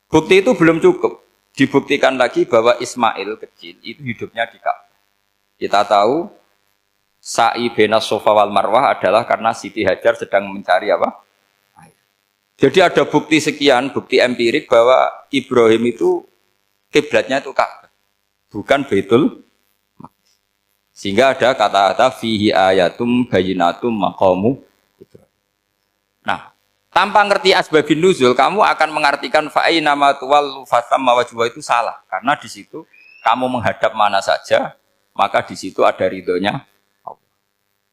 Bukti itu belum cukup. Dibuktikan lagi bahwa Ismail kecil itu hidupnya di Ka'bah. Kita tahu sa'i bainas Shafa wal Marwah adalah karena Siti Hajar sedang mencari apa? Air. Jadi ada bukti sekian, bukti empirik bahwa Ibrahim itu kiblatnya itu Ka'bah, bukan Baitul Maqdis. Sehingga ada kata-kata fihi ayatum bayyinatum maqamu Ibrahim. Nah, tanpa ngerti asbabun nuzul, kamu akan mengartikan fa'aina ma tuwallu fatamma wajhu itu salah. Karena di situ kamu menghadap mana saja, maka di situ ada ridhonya Allah.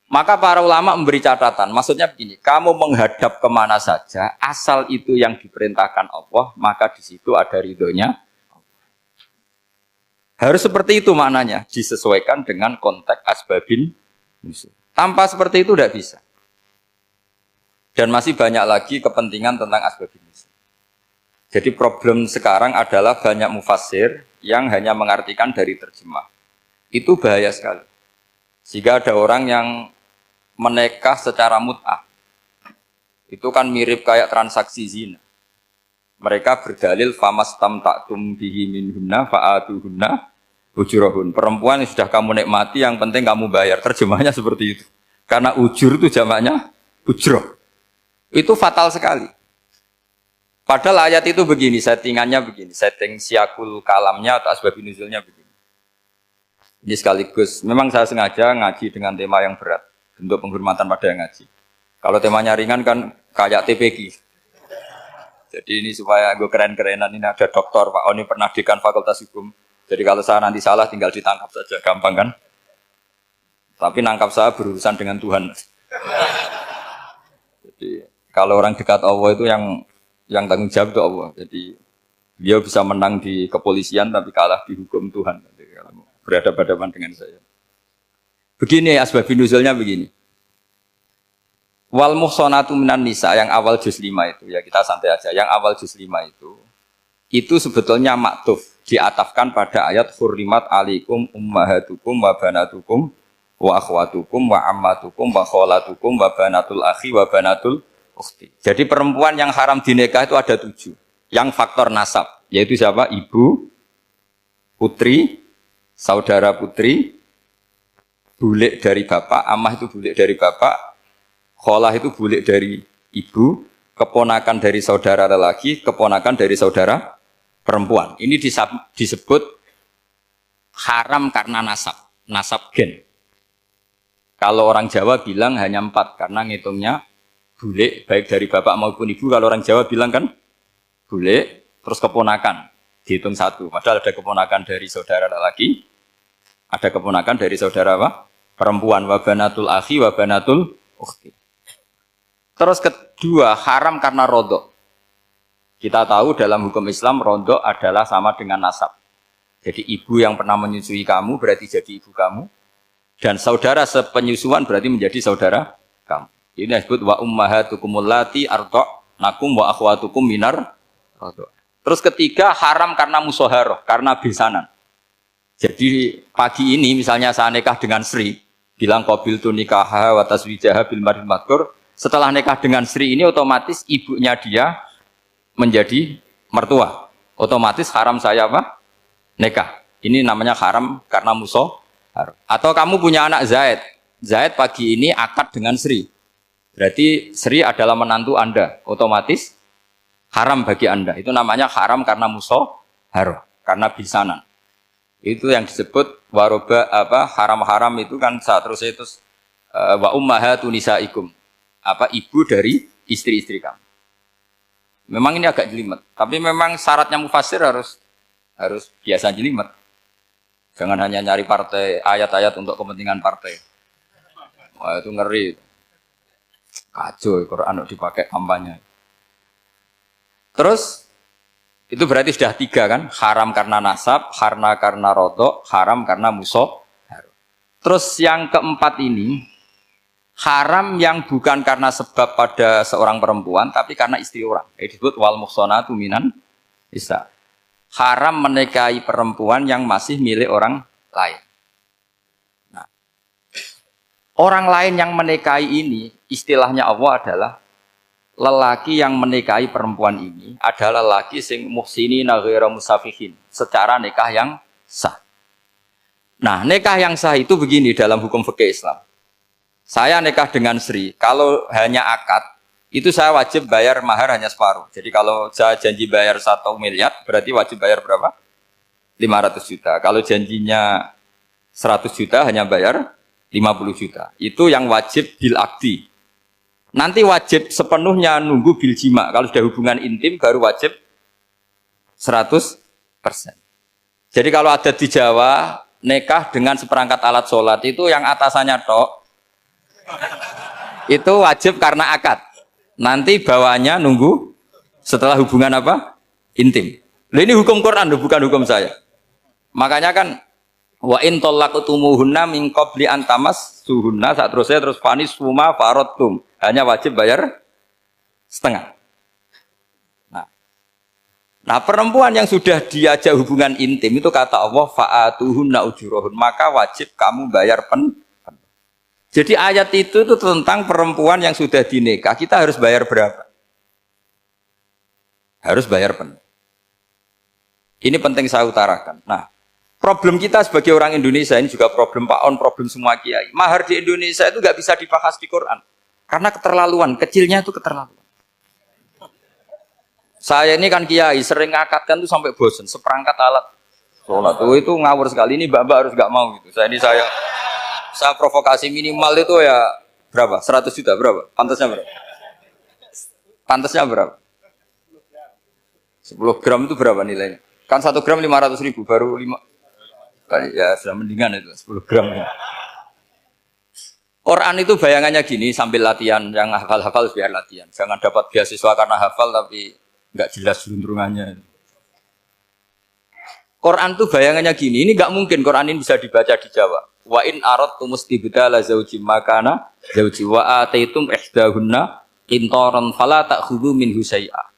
Maka para ulama memberi catatan, maksudnya begini, kamu menghadap kemana saja, asal itu yang diperintahkan Allah, maka di situ ada ridhonya Allah. Harus seperti itu maknanya, disesuaikan dengan konteks asbabun nuzul. Tanpa seperti itu tidak bisa. Dan masih banyak lagi kepentingan tentang asbabun nuzul. Jadi problem sekarang adalah banyak mufassir yang hanya mengartikan dari terjemah. Itu bahaya sekali. Jika ada orang yang menikah secara mut'ah, itu kan mirip kayak transaksi zina. Mereka berdalil famastamta'tum bihi minhunna fa'atuhunna ujurahun. Perempuan yang sudah kamu nikmati, yang penting kamu bayar. Terjemahnya seperti itu. Karena ujur itu jamaknya ujroh. Itu fatal sekali. Padahal ayat itu begini, settingannya begini, setting siakul kalamnya atau asbabun nuzulnya begini. Ini sekaligus, memang saya sengaja ngaji dengan tema yang berat, untuk penghormatan pada yang ngaji. Kalau temanya ringan kan kayak TPQ. Jadi ini supaya gue keren-kerenan, ini ada doktor, Pak Oni pernah dekan Fakultas Hukum. Jadi kalau saya nanti salah tinggal ditangkap saja, gampang kan? Tapi nangkap saya berurusan dengan Tuhan. Jadi kalau orang dekat Allah itu yang tanggung jawab itu Allah. Jadi dia bisa menang di kepolisian tapi kalah di hukum Tuhan. Jadi, kalau berhadapan-hadapan dengan saya. Begini asbabun nuzulnya begini. Wal muhsanatu minan nisa yang awal juz 5 itu ya kita santai aja. Yang awal juz 5 itu sebetulnya maktuf diatafkan pada ayat hurrimat alaikum ummahatukum wa banatukum wa akhwatukum wa ammatukum wa kholatukum wa banatul akhi wa banatul ukhti. Jadi perempuan yang haram dinikah itu ada 7. Yang faktor nasab, yaitu siapa? Ibu, putri, saudara putri, bulik dari bapak, amah itu bulik dari bapak, kholah itu bulik dari ibu, keponakan dari saudara lelaki, keponakan dari saudara perempuan. Ini disebut haram karena nasab, nasab gen. Kalau orang Jawa bilang hanya 4 karena ngitungnya bulik baik dari bapak maupun ibu. Kalau orang Jawa bilang kan bulik terus keponakan dihitung 1. Padahal ada keponakan dari saudara lelaki, ada keponakan dari saudara apa? Perempuan. Wa banatul akhi wa banatul ukhti. Terus kedua haram karena rodok. Kita tahu dalam hukum Islam rodok adalah sama dengan nasab. Jadi ibu yang pernah menyusui kamu berarti jadi ibu kamu. Dan saudara sepenyusuan berarti menjadi saudara kamu. Ini disebut wa ummahatukumul lati arda'nakum wa akhwatukum minar radha'. Terus ketiga haram karena musoharoh, karena besanan. Jadi pagi ini misalnya saya nikah dengan Sri, bilang qabil tu nikaha wa taswijaha bil mar'il madkur. Setelah nikah dengan Sri ini otomatis ibunya dia menjadi mertua. Otomatis haram saya apa? Nikah. Ini namanya haram karena musoharoh. Atau kamu punya anak Zaid. Zaid pagi ini akad dengan Sri. Berarti Sri adalah menantu Anda. Otomatis haram bagi Anda. Itu namanya haram karena musoharoh, karena bisanan. Itu yang disebut waroba apa haram-haram itu kan saat terus itu wa ummahatu nisaikum. Apa ibu dari istri-istri kamu. Memang ini agak jelimet, tapi memang syaratnya mufassir harus biasa jelimet. Jangan hanya nyari partai, ayat-ayat untuk kepentingan partai. Wah itu ngeri. Kacau, Quran dipakai kampanye. Terus, itu berarti sudah 3 kan? Haram karena nasab, karena rodok, haram karena musoh. Terus yang keempat ini, haram yang bukan karena sebab pada seorang perempuan, tapi karena istri orang. Itu disebut wal muhsanatu minan nisa. Haram menikahi perempuan yang masih milik orang lain. Nah, orang lain yang menikahi ini, istilahnya Allah adalah lelaki yang menikahi perempuan ini adalah lelaki sing muhsinina ghairu musafihin, secara nikah yang sah. Nah, nikah yang sah itu begini dalam hukum fikih Islam. Saya nikah dengan Sri, kalau hanya akad, itu saya wajib bayar mahar hanya separuh. Jadi kalau saya janji bayar 1 miliar, berarti wajib bayar berapa? 500 juta. Kalau janjinya 100 juta, hanya bayar 50 juta. Itu yang wajib bil akdi. Nanti wajib sepenuhnya nunggu bil jima. Kalau sudah hubungan intim, baru wajib 100%. Jadi kalau ada di Jawa, nikah dengan seperangkat alat sholat, itu yang atasannya tok, itu wajib karena akad. Nanti bawahnya nunggu setelah hubungan apa? Intim. Nah, ini hukum Quran, bukan hukum saya. Makanya kan wa in talaqtumuhunna min qabli an tamassuhunna, saat terus fanis suma faradtum, hanya wajib bayar setengah. Nah, perempuan yang sudah diajak hubungan intim itu kata Allah fa'atuhunna ujurahun, maka wajib kamu bayar Jadi ayat itu tentang perempuan yang sudah dinikah, kita harus bayar berapa? Harus bayar penuh. Ini penting saya utarakan. Nah, problem kita sebagai orang Indonesia, ini juga problem Pak On, problem semua kiai. Mahar di Indonesia itu nggak bisa dibahas di Quran. Karena keterlaluan, kecilnya itu keterlaluan. Saya ini kan kiai, sering ngakatkan tuh sampai bosen, seperangkat alat sholat. Itu ngawur sekali, ini mbak-mbak harus nggak mau gitu. Saya provokasi minimal itu ya berapa? 100 juta berapa? Pantasnya berapa? Pantasnya berapa? 10 gram itu berapa nilainya? Kan 1 gram 500.000, baru 5. Ya sudah mendingan itu 10 gram. Ya. Quran itu bayangannya gini, sambil latihan, yang hafal-hafal biar latihan. Jangan dapat beasiswa karena hafal tapi nggak jelas juntrungannya. Quran tuh bayangannya gini, ini nggak mungkin Quran ini bisa dibaca di Jawa. Wa in aradtum istibdala zaujim makana zauji wa ataitum ihdahunna qintaran fala ta'khudhu minhu syai'a.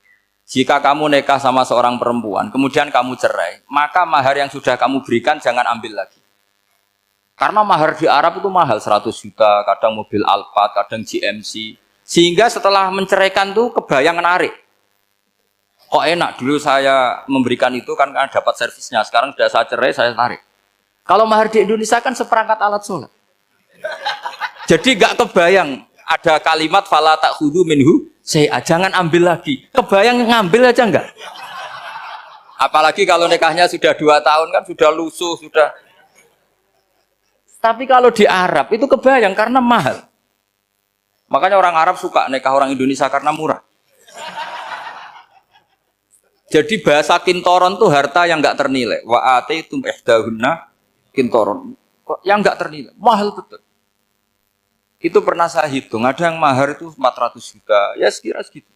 Jika kamu nikah sama seorang perempuan, kemudian kamu cerai, maka mahar yang sudah kamu berikan jangan ambil lagi. Karena mahar di Arab itu mahal, 100 juta, kadang mobil Alphard, kadang GMC. Sehingga setelah menceraikan tuh kebayang narik. Kok enak, dulu saya memberikan itu kan karena dapat servisnya, sekarang sudah saya cerai, saya tarik. Kalau mahar di Indonesia kan seperangkat alat sholat. Jadi gak kebayang ada kalimat fala ta'khudhu minhu syai'a, jangan ambil lagi. Kebayang ngambil aja enggak? Apalagi kalau nikahnya sudah 2 tahun kan sudah lusuh, sudah. Tapi kalau di Arab itu kebayang karena mahal. Makanya orang Arab suka nikah orang Indonesia karena murah. Jadi bahasa kintoron tuh harta yang enggak ternilai. Wa ataitum ihdahunna kintoron. Yang enggak ternilai, mahal betul. Itu pernah saya hitung, ada yang mahar itu 400 juta, ya sekira segitu.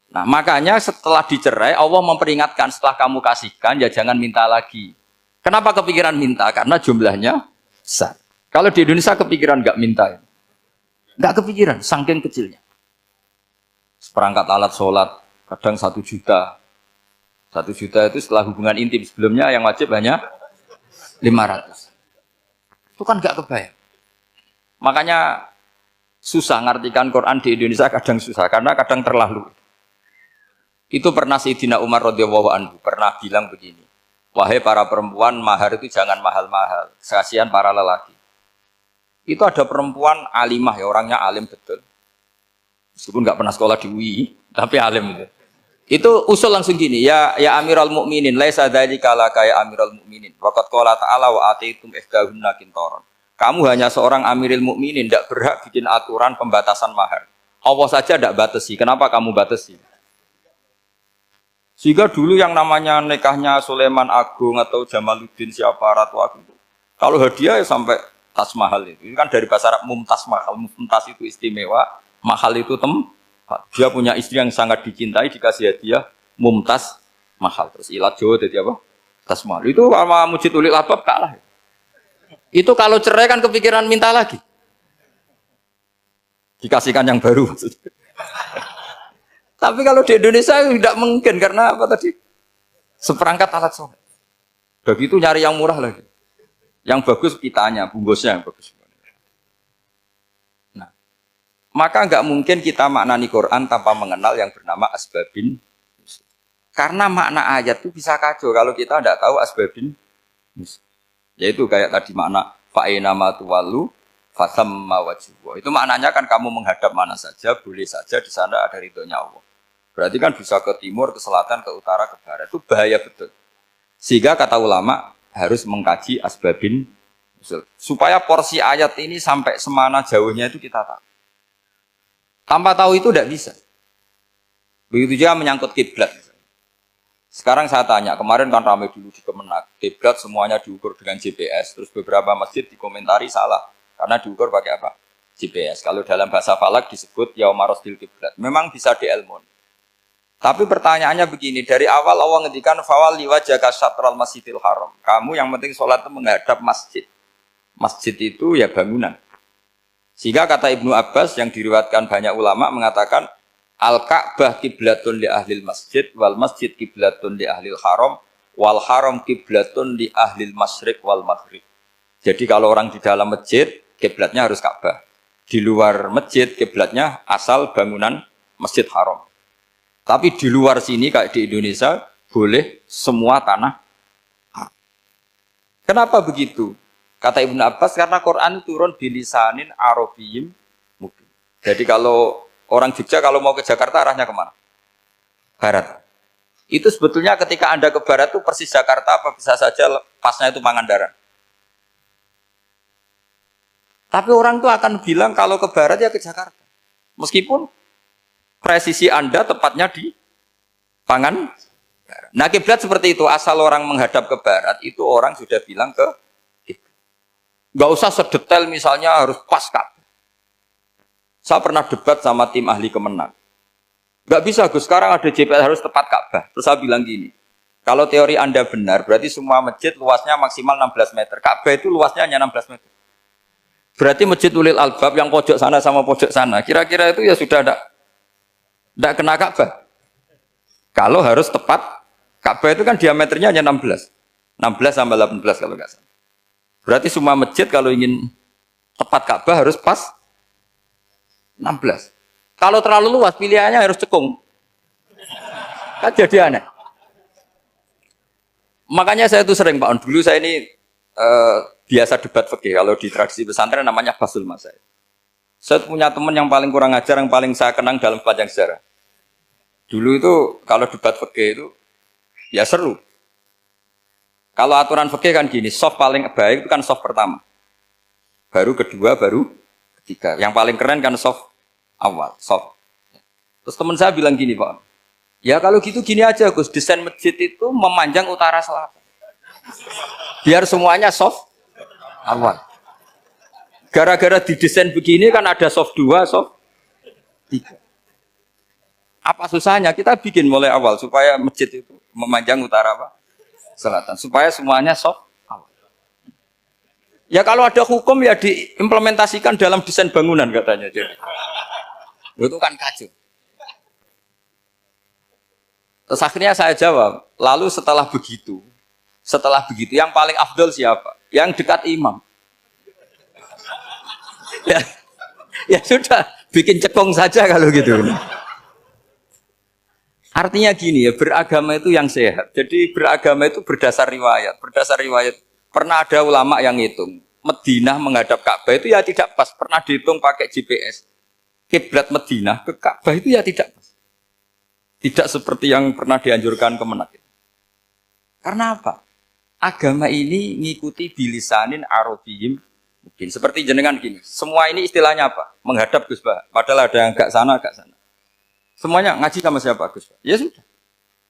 Nah, makanya setelah dicerai, Allah memperingatkan setelah kamu kasihkan, ya jangan minta lagi. Kenapa kepikiran minta? Karena jumlahnya besar. Kalau di Indonesia kepikiran nggak minta, ya? Nggak kepikiran, saking kecilnya. Seperangkat alat sholat, kadang 1 juta. 1 juta itu setelah hubungan intim, sebelumnya yang wajib hanya 500. Itu kan nggak kebayang. Makanya susah ngartikan Quran di Indonesia, kadang susah karena kadang terlalu. Itu pernah Sayyidina Umar radhiyallahu anhu pernah bilang begini, wahai para perempuan, mahar itu jangan mahal-mahal, kasihan para lelaki. Itu ada perempuan alimah, ya orangnya alim betul, meskipun nggak pernah sekolah di UI, tapi alim itu. Itu usul langsung gini, ya Amirul Mukminin, laisa dzalika laka ya Amirul Mukminin. Waqad qala ta'ala wa ataitum ihdahunna qintaran. Kamu hanya seorang Amirul Mukminin, tidak berhak bikin aturan pembatasan mahar. Allah saja tidak batasi. Kenapa kamu batasi? Sehingga dulu yang namanya nikahnya Sulaiman Agung atau Jamaluddin siapa Ratu Agung, kalau hadiah ya sampai tas mahal itu. Ini kan dari bahasa Arab mumtaz mahal. Mumtaz itu istimewa, mahal itu tempat. Dia punya istri yang sangat dicintai, dikasih hadiah mumtaz mahal. Terus ilat Jawa jadi apa? Tas mahal. Itu sama Mujid Ulil Albab kalah. Itu kalau cerai kan kepikiran minta lagi. Dikasihkan yang baru maksudnya. Tapi kalau di Indonesia tidak mungkin karena apa tadi? Seperangkat alat sholat. Begitu nyari yang murah lagi. Yang bagus kitanya, bungkusnya yang bagus. Nah, Maka nggak mungkin kita maknani Quran tanpa mengenal yang bernama asbabin. Karena makna ayat itu bisa kacau kalau kita tidak tahu asbabin. Yaitu kayak tadi makna fa'ina ma tuwallu fasamma wajhu. Itu maknanya kan kamu menghadap mana saja, boleh saja di sana ada ridhonya Allah. Berarti kan bisa ke timur, ke selatan, ke utara, ke barat. Itu bahaya betul. Sehingga kata ulama harus mengkaji asbabin supaya porsi ayat ini sampai semana jauhnya itu kita tahu. Tanpa tahu itu tidak bisa. Begitu juga menyangkut kiblat. Sekarang saya tanya, kemarin kan ramai dulu di Kemenak, kiblat semuanya diukur dengan GPS, terus beberapa masjid dikomentari salah, karena diukur pakai apa? GPS. Kalau dalam bahasa falak disebut yaumarosdil kiblat. Memang bisa diilmun. Tapi pertanyaannya begini, dari awal Allah ngendikan fawal liwajhaka syatral masjidil haram. Kamu yang penting sholat itu menghadap masjid. Masjid itu ya bangunan. Sehingga kata Ibnu Abbas yang diriwayatkan banyak ulama mengatakan Al-Ka'bah kiblatun li ahlil masjid wal masjid kiblatun li ahlil haram wal haram kiblatun li ahlil masyriq wal maghrib. Jadi kalau orang di dalam masjid kiblatnya harus Ka'bah. Di luar masjid kiblatnya asal bangunan Masjid Haram. Tapi di luar sini kayak di Indonesia boleh semua tanah. Kenapa begitu? Kata Ibnu Abbas karena Quran turun bilisanin Arabiyyim mubin. Jadi kalau orang Jogja kalau mau ke Jakarta arahnya kemana? Barat. Itu sebetulnya ketika Anda ke barat itu persis Jakarta apa bisa saja pasnya itu Pangandaran. Tapi orang tuh akan bilang kalau ke barat ya ke Jakarta. Meskipun presisi Anda tepatnya di Pangandaran. Nah kiblat seperti itu asal orang menghadap ke barat itu orang sudah bilang ke nggak usah sedetail misalnya harus pas Ka'bah. Saya pernah debat sama tim ahli Kemenak. Nggak bisa Gus, sekarang ada GPS harus tepat Ka'bah. Terus saya bilang gini, kalau teori Anda benar, berarti semua masjid luasnya maksimal 16 meter. Ka'bah itu luasnya hanya 16 meter. Berarti masjid Ulil Albab yang pojok sana sama pojok sana, kira-kira itu ya sudah tidak kena Ka'bah. Kalau harus tepat, Ka'bah itu kan diameternya hanya 16. 16 sampai 18 kalau nggak salah. Berarti semua masjid kalau ingin tepat Ka'bah harus pas 16. Kalau terlalu luas pilihannya harus cekung. Kan jadi aneh. Makanya saya itu sering Pak, dulu saya ini biasa debat fikih. Kalau di tradisi pesantren namanya basul masail. Saya punya teman yang paling kurang ajar, yang paling saya kenang dalam panjang sejarah. Dulu itu kalau debat fikih itu ya seru. Kalau aturan fikih kan gini, soft paling baik itu kan soft pertama. Baru kedua, baru ketiga. Yang paling keren kan soft awal, soft. Terus teman saya bilang gini Pak, ya kalau gitu gini aja Gus, desain masjid itu memanjang utara selatan. Biar semuanya soft awal. Gara-gara didesain begini kan ada soft 2, soft 3. Apa susahnya? Kita bikin mulai awal supaya masjid itu memanjang utara apa? Selatan. Supaya semuanya soft awal. Ya kalau ada hukum ya diimplementasikan dalam desain bangunan katanya. Jadi. Itu kan kacau. Terus akhirnya saya jawab, lalu setelah begitu yang paling afdol siapa? Yang dekat imam. Ya sudah, bikin cekong saja kalau gitu. Artinya gini ya, beragama itu yang sehat. Jadi beragama itu berdasar riwayat. Berdasar riwayat, pernah ada ulama yang ngitung. Madinah menghadap Ka'bah itu ya tidak pas. Pernah dihitung pakai GPS. Kiblat Madinah ke Ka'bah itu ya tidak pas. Tidak seperti yang pernah dianjurkan Kemenak. Karena apa? Agama ini ngikuti bilisanin Arabiyyim. Mungkin seperti jenengan gini. Semua ini istilahnya apa? Menghadap Gus Bah. Padahal ada yang agak sana, agak sana. Semuanya ngaji sama siapa Gus? Ya sudah.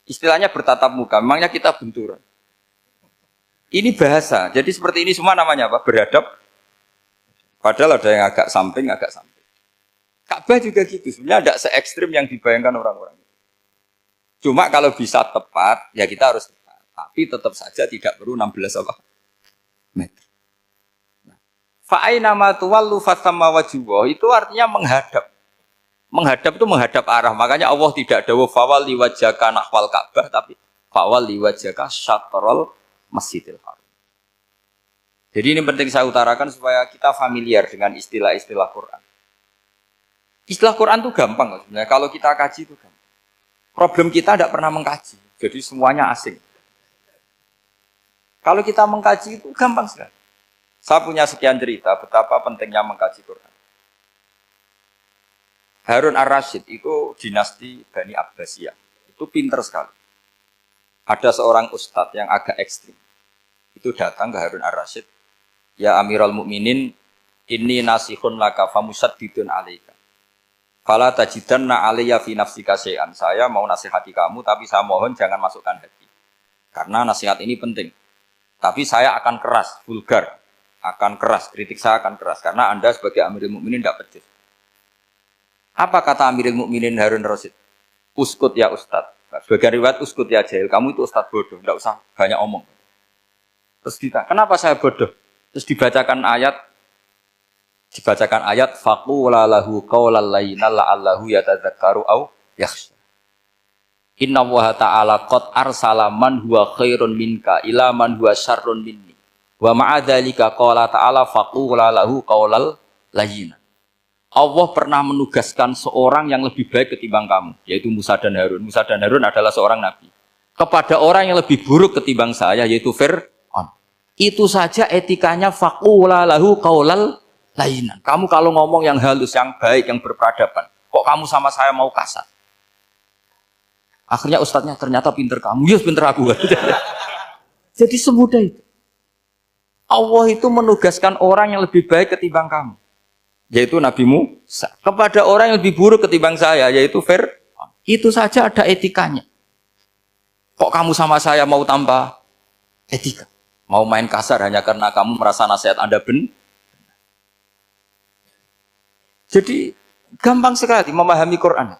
Istilahnya bertatap muka. Memangnya kita benturan. Ini bahasa. Jadi seperti ini semua namanya apa? Beradab. Padahal ada yang agak samping, agak samping. Ka'bah juga gitu. Sebenarnya tidak se-ekstrim yang dibayangkan orang-orang. Cuma kalau bisa tepat, ya kita harus tepat. Tapi tetap saja tidak perlu 16 apa? Meter. Fa'aina ma tuwallu fathamma wajhullah itu artinya menghadap. Menghadap itu menghadap arah. Makanya Allah tidak dawuh fawal liwajhaka nahwal Ka'bah tapi fawal liwajhaka syatrul Masjidil Haram. Jadi ini penting saya utarakan supaya kita familiar dengan istilah-istilah Quran. Istilah Quran itu gampang sebenarnya. Kalau kita kaji itu gampang. Problem kita tidak pernah mengkaji. Jadi semuanya asing. Kalau kita mengkaji itu gampang sekali. Saya punya sekian cerita betapa pentingnya mengkaji Quran. Harun ar-Rasyid itu dinasti Bani Abbasiyah. Itu pinter sekali. Ada seorang ustadz yang agak ekstrim. Itu datang ke Harun ar-Rasyid. Ya Amirul Mukminin, inni nasihun laka famusaddidun alaika. Fala tajidanna alayya fi nafsika syai'an. Saya mau nasihati kamu, tapi saya mohon jangan masukkan hati. Karena nasihat ini penting. Tapi saya akan keras, vulgar. Akan keras, kritik saya akan keras. Karena Anda sebagai Amirul Mukminin tidak pedes. Apa kata Amirul Mukminin Harun ar-Rasyid? Uskut ya Ustadz. Sebagai riwayat uskut ya jahil. Kamu itu Ustadz bodoh, tidak usah banyak omong. Terus ditanya, kenapa saya bodoh? Terus dibacakan ayat faqula lahu qaulal layyina la'allahu yatadzakkaru aw yakhsha. Inna Allaha ta'ala qad arsala man huwa khairun minka ila man huwa syarrun minni. Wa ma'a dzalika qala ta'ala faqula lahu qaulal layyina. Allah pernah menugaskan seorang yang lebih baik ketimbang kamu, yaitu Musa dan Harun. Musa dan Harun adalah seorang nabi. Kepada orang yang lebih buruk ketimbang saya, yaitu Fir'aun. Itu saja etikanya faqula lahu qaulal layinan. Kamu kalau ngomong yang halus, yang baik, yang berperadaban, kok kamu sama saya mau kasar? Akhirnya ustadznya ternyata pinter kamu, ya pinter aku. Jadi semudah itu. Allah itu menugaskan orang yang lebih baik ketimbang kamu, yaitu Nabi Musa. Kepada orang yang lebih buruk ketimbang saya, yaitu Fir'aun. Itu saja ada etikanya. Kok kamu sama saya mau tambah etika? Mau main kasar hanya karena kamu merasa nasihat Anda benar? Jadi gampang sekali memahami Quran.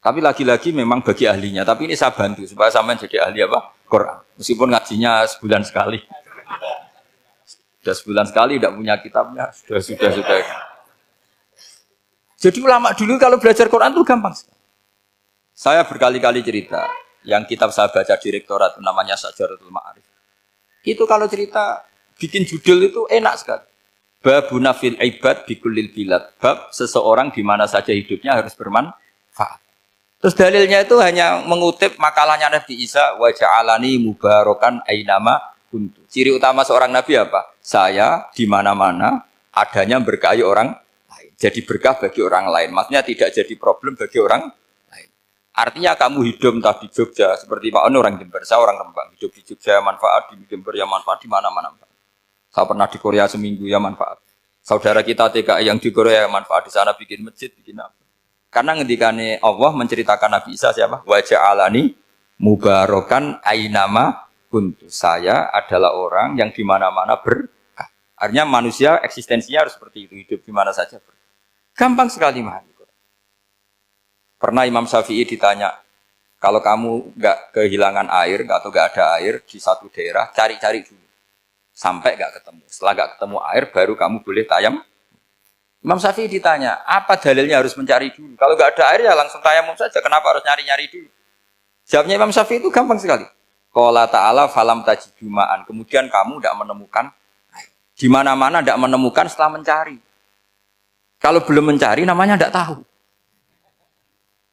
Tapi lagi-lagi memang bagi ahlinya. Tapi ini saya bantu supaya sampean jadi ahli apa? Quran. Meskipun ngajinya sebulan sekali. Sudah sebulan sekali tidak punya kitabnya. Sudah. Jadi ulama dulu kalau belajar Quran itu gampang sekali. Saya berkali-kali cerita. Yang kitab saya baca di rektorat namanya Syajaratul Ma'arif. Itu kalau cerita bikin judul itu enak sekali. Babuna fil ibad bikulil bilad. Bab seseorang di mana saja hidupnya harus bermanfaat. Terus dalilnya itu hanya mengutip makalahnya Nabi Isa, wa ja'alani mubarakan ainama kuntu. Ciri utama seorang nabi apa? Saya di mana-mana adanya berkahi orang lain. Jadi berkah bagi orang lain. Maksudnya tidak jadi problem bagi orang lain. Artinya kamu hidup entah di Jogja seperti Pak Ono orang Jember, saya orang Rembang. Hidup di Jogja manfaat, di Jember ya manfaat, di mana-mana. Saya pernah di Korea seminggu ya manfaat. Saudara kita TKI yang di Korea manfaat, di sana bikin masjid, bikin apa. Karena ngendikane Allah menceritakan Nabi Isa siapa? Wa ja'alani mubarakan ainama kuntu. Saya adalah orang yang di mana-mana berkah. Artinya manusia eksistensinya harus seperti itu, hidup di mana saja. Gampang sekali memahami. Pernah Imam Syafi'i ditanya, kalau kamu nggak kehilangan air atau nggak ada air di satu daerah, cari-cari dulu. Sampai nggak ketemu. Setelah nggak ketemu air, baru kamu boleh tayamum. Imam Syafi'i ditanya, apa dalilnya harus mencari dulu? Kalau nggak ada air ya langsung tayamum saja. Kenapa harus nyari-nyari dulu? Jawabnya Imam Syafi'i itu gampang sekali. Qala ta'ala falam tajidu ma'an. Kemudian kamu tidak menemukan air. Di mana-mana tidak menemukan setelah mencari. Kalau belum mencari namanya tidak tahu.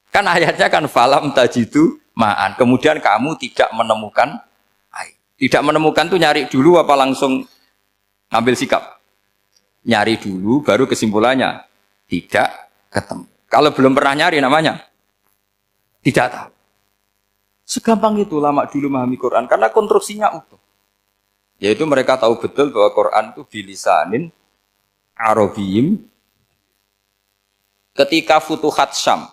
Kan ayatnya kan falam tajidu ma'an. Kemudian kamu tidak menemukan air. Tidak menemukan tuh nyari dulu apa langsung ngambil sikap? Nyari dulu, baru kesimpulannya tidak ketemu. Kalau belum pernah nyari namanya tidak tahu. Segampang itu lama dulu memahami Quran karena konstruksinya utuh. Yaitu mereka tahu betul bahwa Quran itu bilisanin Arabiyim. Ketika Futuhat Syam,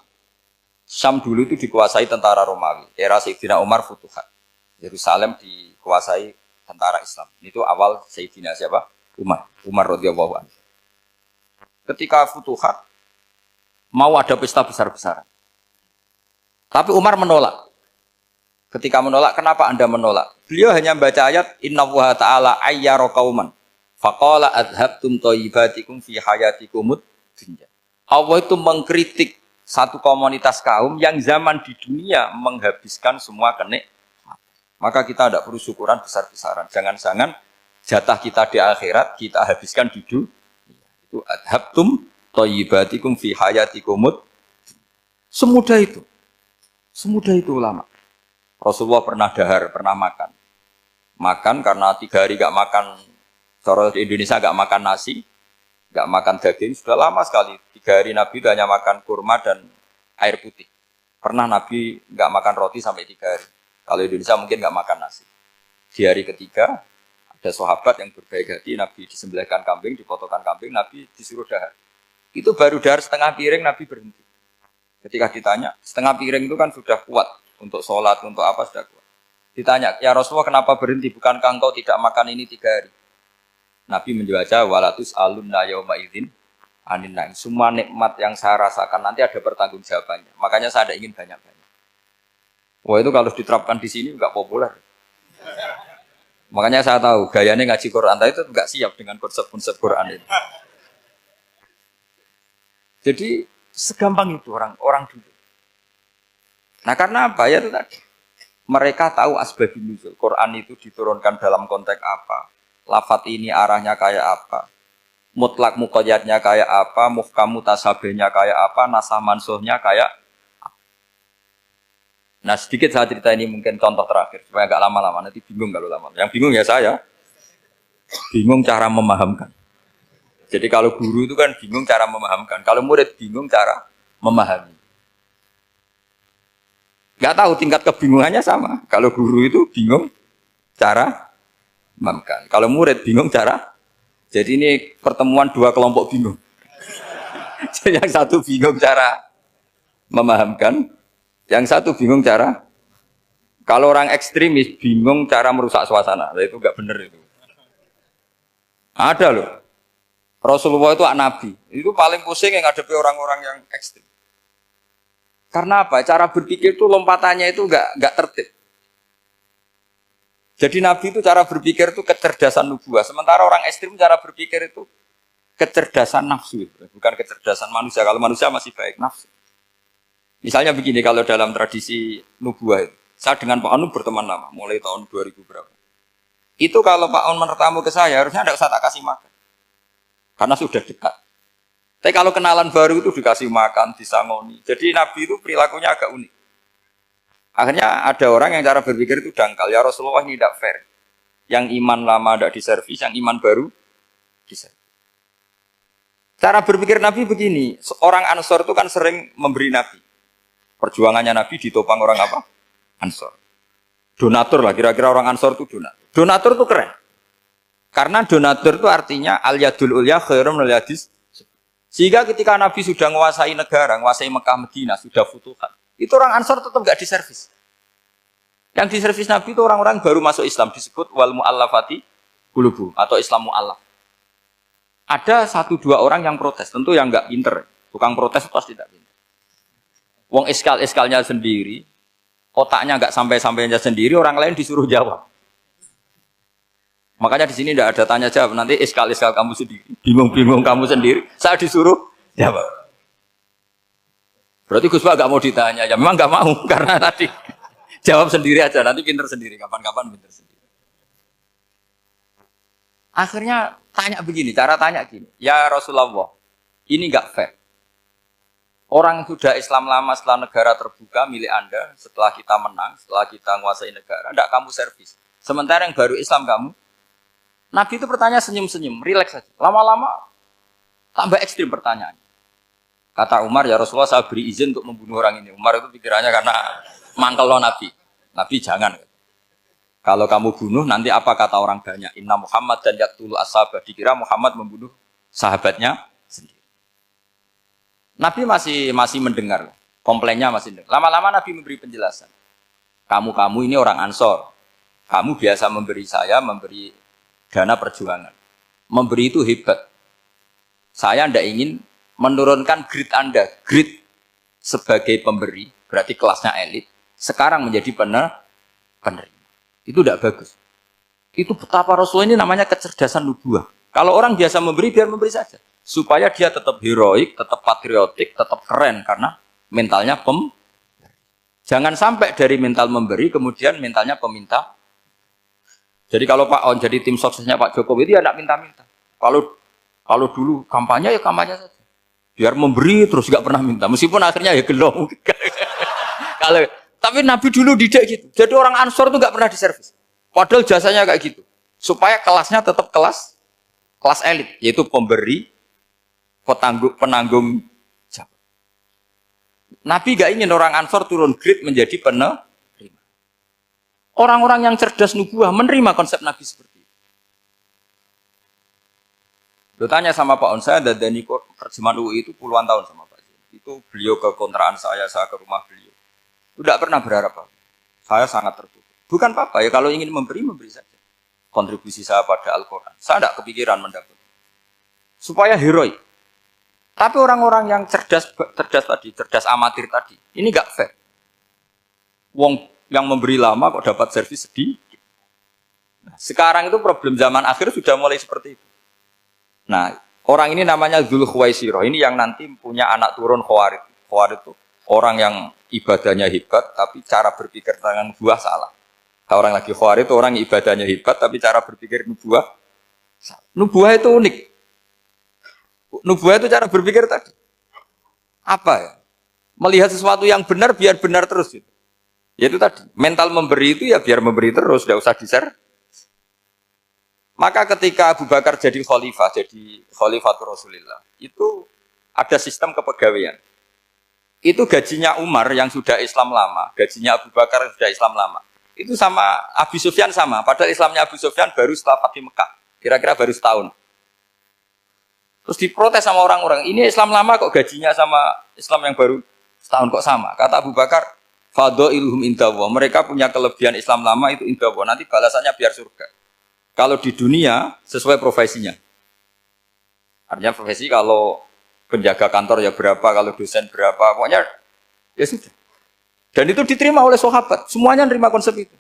Syam dulu itu dikuasai tentara Romawi. Era Sayyidina Umar Futuhat. Yerusalem dikuasai tentara Islam. Itu awal Sayyidina siapa? Umar radhiyallahu anhu. Ketika Futuhat mau ada pesta besar-besaran. Tapi Umar menolak. Ketika menolak, kenapa Anda menolak? Beliau hanya membaca ayat innallaha ta'ala ayyara qauman faqala adhabtum thayyibatikum fi hayatikumud dunya. Allah itu mengkritik satu komunitas kaum yang zaman di dunia menghabiskan semua kenikmatan. Maka kita tidak perlu syukuran besar-besaran. Jangan-jangan jatah kita di akhirat kita habiskan di dunia. Itu adhabtum thayyibatikum fi hayatikumut. Semudah itu. Semudah itu ulama. Rasulullah pernah dahar, pernah makan. Makan karena 3 hari gak makan, cara di Indonesia gak makan nasi, gak makan daging, sudah lama sekali. 3 hari Nabi itu hanya makan kurma dan air putih. Pernah Nabi gak makan roti sampai 3 hari. Kalau Indonesia mungkin gak makan nasi. Di hari ketiga, ada sahabat yang berbaik hati, Nabi disembelihkan kambing, dipotongkan kambing, Nabi disuruh dahar. Itu baru dahar setengah piring, Nabi berhenti. Ketika ditanya, setengah piring itu kan sudah kuat untuk sholat, untuk apa sudah kuat. Ditanya, ya Rasulullah kenapa berhenti? Bukankah engkau tidak makan ini 3 hari? Nabi menjawab, walatus alunna yauma idzin anin naim. Semua nikmat yang saya rasakan nanti ada pertanggungjawabannya. Makanya saya tidak ingin banyak-banyak. Wah itu kalau diterapkan di sini nggak populer. Makanya saya tahu gayanya ngaji Quran itu nggak siap dengan konsep-konsep Quran itu. Jadi segampang itu orang dulu. Nah karena apa ya itu tadi? Mereka tahu asbabun nuzul. Quran itu diturunkan dalam konteks apa? Lafat ini arahnya kayak apa? Mutlak muqayyadnya kayak apa? Muhkam mutasabihnya kayak apa? Nasah mansuhnya kayak apa? Nah sedikit saya cerita ini mungkin contoh terakhir supaya agak lama-lama. Nanti bingung kalau lama. Yang bingung ya saya. Bingung cara memahamkan. Jadi kalau guru itu kan bingung cara memahamkan. Kalau murid bingung cara memahami. Gak tahu tingkat kebingungannya sama. Kalau guru itu bingung cara memahamkan. Kalau murid bingung cara. Jadi ini pertemuan 2 kelompok bingung. Jadi yang satu bingung cara memahamkan. Yang satu bingung cara. Kalau orang ekstremis bingung cara merusak suasana. Nah, itu gak benar itu. Ada loh. Rasulullah itu nabi, itu paling pusing yang ngadepi orang-orang yang ekstrim. Karena apa? Cara berpikir itu lompatannya itu enggak tertib. Jadi nabi itu cara berpikir itu kecerdasan nubuah. Sementara orang ekstrim cara berpikir itu kecerdasan nafsu, bukan kecerdasan manusia. Kalau manusia masih baik nafsu. Misalnya begini, kalau dalam tradisi nubuah itu, saya dengan Pak Anu berteman lama, mulai tahun 2000 berapa. Itu kalau Pak Anu bertamu ke saya, harusnya tidak usah tak kasih makan. Karena sudah dekat. Tapi kalau kenalan baru itu dikasih makan, disangoni. Jadi Nabi itu perilakunya agak unik. Akhirnya ada orang yang cara berpikir itu dangkal. Ya Rasulullah ini tidak fair. Yang iman lama tidak diservis, yang iman baru diservis. Cara berpikir Nabi begini. Orang Ansor itu kan sering memberi Nabi. Perjuangannya Nabi ditopang orang apa? Ansor. Donatur lah, kira-kira orang Ansor itu donatur. Donatur itu keren. Karena donatur itu artinya al-yadul ulya khairum minal yadis. Sehingga ketika Nabi sudah menguasai negara, menguasai Mekah Madinah, sudah futuhat, itu orang Ansor tetap enggak diservis. Yang diservis Nabi itu orang-orang baru masuk Islam, disebut wal mu'allafati qulubu atau Islam mu'allaf. Ada 1-2 orang yang protes, tentu yang enggak pinter. Tukang protes pasti tidak pinter. Wong iskal-iskalnya sendiri, otaknya enggak sampai-sampainya sendiri, orang lain disuruh jawab. Makanya di sini tidak ada tanya jawab. Nanti iskal kamu sendiri, bingung kamu sendiri. Saya disuruh jawab. Berarti Gus Pak nggak mau ditanya. Ya memang nggak mau karena tadi jawab sendiri aja. Nanti pinter sendiri. Kapan-kapan pinter sendiri. Akhirnya tanya begini. Cara tanya gini. Ya Rasulullah, ini nggak fair. Orang sudah Islam lama setelah negara terbuka milik Anda, setelah kita menang, setelah kita menguasai negara, tidak kamu servis. Sementara yang baru Islam kamu. Nabi itu bertanya senyum-senyum, rileks saja. Lama-lama tambah ekstrim pertanyaan. Kata Umar, ya Rasulullah saya beri izin untuk membunuh orang ini. Umar itu pikirannya karena mangkel lo Nabi. Nabi jangan. Kalau kamu bunuh nanti apa kata orang banyak? Inna Muhammad dan yaqtulu ashabah. Dikira Muhammad membunuh sahabatnya sendiri. Nabi masih mendengar. Komplainnya masih dengar. Lama-lama Nabi memberi penjelasan. Kamu ini orang Ansor. Kamu biasa memberi saya, memberi dana perjuangan. Memberi itu hebat. Saya tidak ingin menurunkan grade Anda. Grade sebagai pemberi, berarti kelasnya elit. Sekarang menjadi penerima. Itu tidak bagus. Itu betapa Rasul ini namanya kecerdasan nubuah. Kalau orang biasa memberi, biar memberi saja. Supaya dia tetap heroik, tetap patriotik, tetap keren. Karena mentalnya Jangan sampai dari mental memberi, kemudian mentalnya peminta. Jadi kalau Pak On jadi tim suksesnya Pak Jokowi itu ya tidak minta-minta. Kalau dulu kampanye ya kampanye saja. Biar memberi terus gak pernah minta. Meskipun akhirnya ya gelong. Kalau tapi Nabi dulu tidak gitu. Jadi orang Ansor itu gak pernah diservis. Padahal jasanya kayak gitu. Supaya kelasnya tetap kelas elit, yaitu pemberi, penanggung jawab. Nabi gak ingin orang Ansor turun grade menjadi penerima. Orang-orang yang cerdas nubuah menerima konsep Nabi seperti itu. Lo tanya sama Pak On, saya dadani terjemahan UI itu puluhan tahun sama Pak. Itu beliau ke kontrakan saya ke rumah beliau. Tidak pernah berharap apa. Saya sangat tertutup. Bukan apa-apa ya, kalau ingin memberi saja. Kontribusi saya pada Al-Quran. Saya tidak kepikiran mendapat. Supaya heroik. Tapi orang-orang yang cerdas amatir tadi, ini nggak fair. Wong yang memberi lama kok dapat servis sedikit. Nah, sekarang itu problem zaman akhir sudah mulai seperti itu. Nah, orang ini namanya Dzul Khuwaisirah. Ini yang nanti punya anak turun Khawarid. Khawarid itu orang yang ibadahnya hebat, tapi cara berpikir tentang nubuah salah. Orang lagi Khawarid itu orang yang ibadahnya hebat, tapi cara berpikir nubuah salah. Nubuah itu unik. Nubuah itu cara berpikir tadi. Apa ya? Melihat sesuatu yang benar biar benar terus. Gitu. Yaitu tadi, mental memberi itu ya biar memberi terus, tidak usah di-share. Maka ketika Abu Bakar jadi Khalifatul Rasulillah, itu ada sistem kepegawaian. Itu gajinya Umar yang sudah Islam lama, gajinya Abu Bakar yang sudah Islam lama. Itu sama Abu Sufyan sama, padahal Islamnya Abu Sufyan baru setelah Fathu Mekah, kira-kira baru setahun. Terus diprotes sama orang-orang, ini Islam lama kok gajinya sama Islam yang baru setahun kok sama. Kata Abu Bakar, fadha'iluhum indallah, mereka punya kelebihan Islam lama itu indallah, nanti balasannya biar surga. Kalau di dunia sesuai profesinya. Artinya profesi kalau penjaga kantor ya berapa, kalau dosen berapa, pokoknya ya sudah. Dan itu diterima oleh sahabat. Semuanya menerima konsep itu.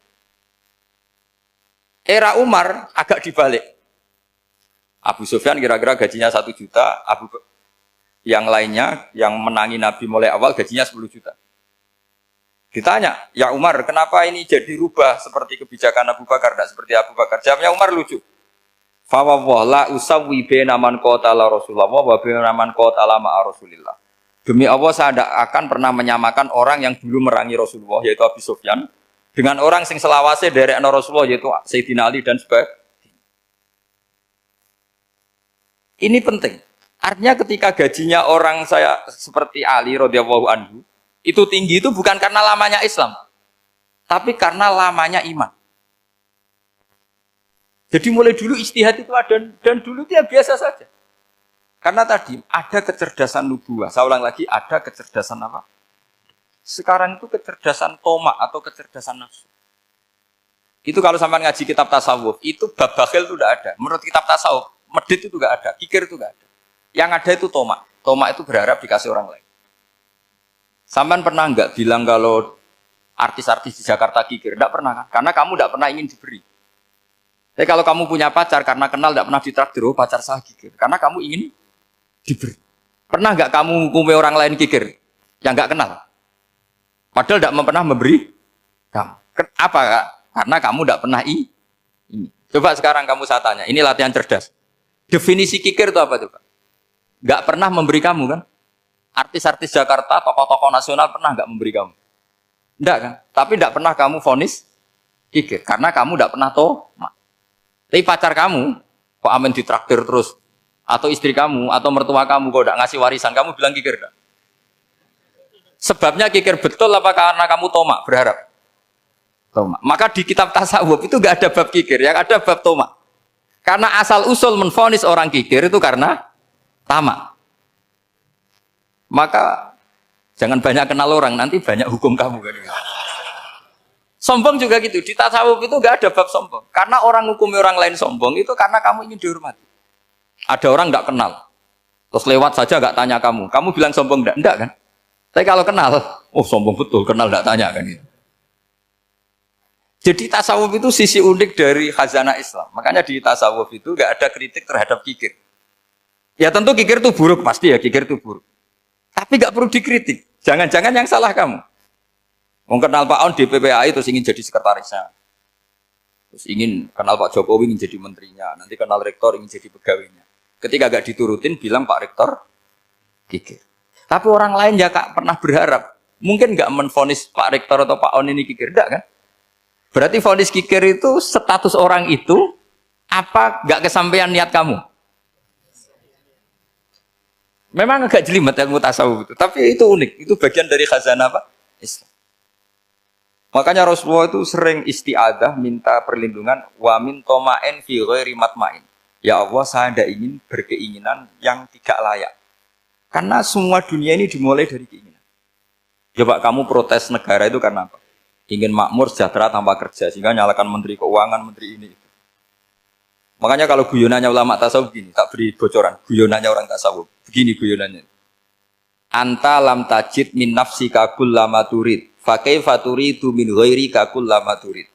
Era Umar agak dibalik. Abu Sufyan kira-kira gajinya 1 juta. Yang lainnya yang menangi Nabi mulai awal gajinya 10 juta. Ditanya, ya Umar, kenapa ini jadi rubah seperti kebijakan Abu Bakar, tidak seperti Abu Bakar? Jawabnya Umar lucu. Fawwah la usawwi baina man qatala Rasulullah wa baina man qatala ma'a Rasulillah. Demi Allah saya tidak akan pernah menyamakan orang yang dulu merangi Rasulullah yaitu Abu Sufyan dengan orang sing selawase dari Rasulullah yaitu Sayyidina Ali dan sebagainya. Ini penting. Artinya ketika gajinya orang saya seperti Ali radhiyallahu anhu itu tinggi itu bukan karena lamanya Islam, tapi karena lamanya iman. Jadi mulai dulu ijtihad itu ada dan dulu dia biasa saja. Karena tadi ada kecerdasan nubuah. Saya ulang lagi, ada kecerdasan apa? Sekarang itu kecerdasan tomak atau kecerdasan nafsu. Itu kalau sampai ngaji kitab tasawuf, itu bab bakhil itu tidak ada. Menurut kitab tasawuf, medit itu tidak ada, kikir itu tidak ada. Yang ada itu tomak. Tomak itu berharap dikasih orang lain. Sampai pernah enggak bilang kalau artis-artis di Jakarta kikir? Tidak pernah kan? Karena kamu tidak pernah ingin diberi. Tapi kalau kamu punya pacar karena kenal tidak pernah ditraktir, oh pacar saya kikir. Karena kamu ingin diberi. Pernah enggak kamu hukumi orang lain kikir yang enggak kenal? Padahal tidak pernah memberi kamu. Apa kak? Karena kamu tidak pernah ini. Coba sekarang kamu saya tanya, ini latihan cerdas. Definisi kikir itu apa coba? Enggak pernah memberi kamu kan? Artis-artis Jakarta, tokoh-tokoh nasional pernah enggak memberi kamu? Enggak kan? Tapi enggak pernah kamu vonis kikir karena kamu enggak pernah tomak. Tapi pacar kamu kok amin ditraktir terus? Atau istri kamu, atau mertua kamu kok tidak ngasih warisan, kamu bilang kikir enggak? Sebabnya kikir betul apa karena kamu tomak, berharap? Tomak. Maka di kitab tasawuf itu enggak ada bab kikir, yang ada bab tomak. Karena asal usul menvonis orang kikir itu karena tamak. Maka jangan banyak kenal orang, nanti banyak hukum kamu. Sombong juga gitu, di tasawuf itu enggak ada bab sombong. Karena orang hukumi orang lain sombong itu karena kamu ingin dihormati. Ada orang enggak kenal, terus lewat saja enggak tanya kamu bilang sombong enggak kan? Tapi kalau kenal, oh sombong betul, kenal enggak tanya kan gitu. Jadi tasawuf itu sisi unik dari khazanah Islam. Makanya di tasawuf itu enggak ada kritik terhadap kikir. Ya tentu kikir itu buruk, pasti ya kikir itu buruk. Tapi enggak perlu dikritik. Jangan-jangan yang salah kamu. Mau kenal Pak On di PPAI terus ingin jadi sekretarisnya. Terus ingin kenal Pak Jokowi ingin jadi menterinya. Nanti kenal rektor ingin jadi pegawainya. Ketika agak diturutin bilang Pak Rektor kikir. Tapi orang lain ya Kak pernah berharap, mungkin nggak menvonis Pak Rektor atau Pak On ini kikir, enggak kan? Berarti vonis kikir itu status orang itu apa nggak kesampaian niat kamu? Memang agak jelimet ilmu tasawuf itu, tapi itu unik, itu bagian dari khazanah apa? Islam. Makanya Rasulullah itu sering isti'adah, minta perlindungan, wa min toma'in fi ghairi matma'in. Ya Allah, saya tidak ingin berkeinginan yang tidak layak. Karena semua dunia ini dimulai dari keinginan. Coba kamu protes negara itu karena apa? Ingin makmur, sejahtera tanpa kerja, sehingga nyalakan menteri keuangan, menteri ini. Makanya kalau guyonannya ulama tasawuf begini, tak beri bocoran, guyonannya orang tasawuf. Begini guyonannya. Anta lam tajid min nafsika kullama turid, fa kaifa turidu min ghairika kullama turid.